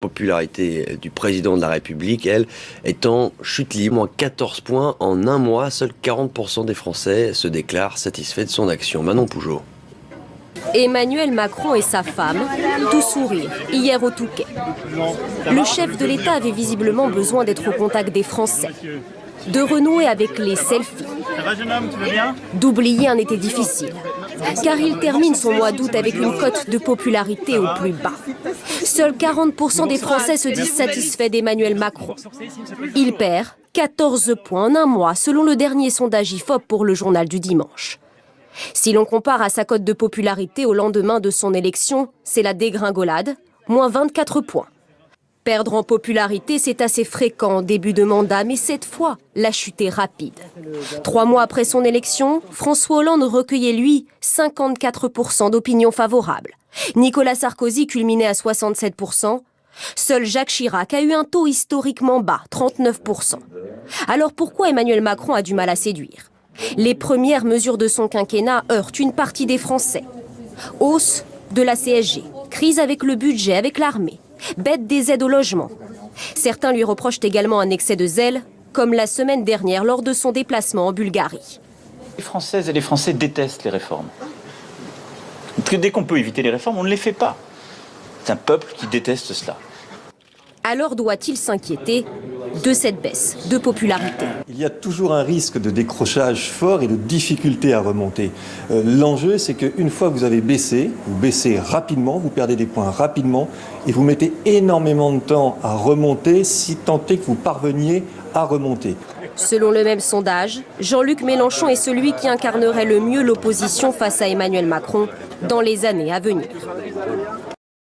Popularité du président de la République, elle, est en chute libre, moins 14 points en un mois. Seuls 40% des Français se déclarent satisfaits de son action. Manon Pougeot. Emmanuel Macron et sa femme, tout sourire, hier au Touquet. Le chef de l'État avait visiblement besoin d'être au contact des Français, de renouer avec les selfies, d'oublier un été difficile, car il termine son mois d'août avec une cote de popularité au plus bas. Seuls 40% des Français se disent satisfaits d'Emmanuel Macron. Il perd 14 points en un mois, selon le dernier sondage IFOP pour le journal du dimanche. Si l'on compare à sa cote de popularité au lendemain de son élection, c'est la dégringolade, moins 24 points. Perdre en popularité, c'est assez fréquent en début de mandat, mais cette fois, la chute est rapide. 3 mois après son élection, François Hollande recueillait, lui, 54% d'opinion favorable. Nicolas Sarkozy culminait à 67%. Seul Jacques Chirac a eu un taux historiquement bas, 39%. Alors pourquoi Emmanuel Macron a du mal à séduire ? Les premières mesures de son quinquennat heurtent une partie des Français. Hausse de la CSG, crise avec le budget, avec l'armée, baisse des aides au logement. Certains lui reprochent également un excès de zèle, comme la semaine dernière lors de son déplacement en Bulgarie. Les Françaises et les Français détestent les réformes. Parce que dès qu'on peut éviter les réformes, on ne les fait pas. C'est un peuple qui déteste cela. Alors doit-il s'inquiéter de cette baisse de popularité? Il y a toujours un risque de décrochage fort et de difficulté à remonter. L'enjeu, c'est qu'une fois que vous avez baissé, vous baissez rapidement, vous perdez des points rapidement et vous mettez énormément de temps à remonter, si tant est que vous parveniez à remonter. Selon le même sondage, Jean-Luc Mélenchon est celui qui incarnerait le mieux l'opposition face à Emmanuel Macron dans les années à venir.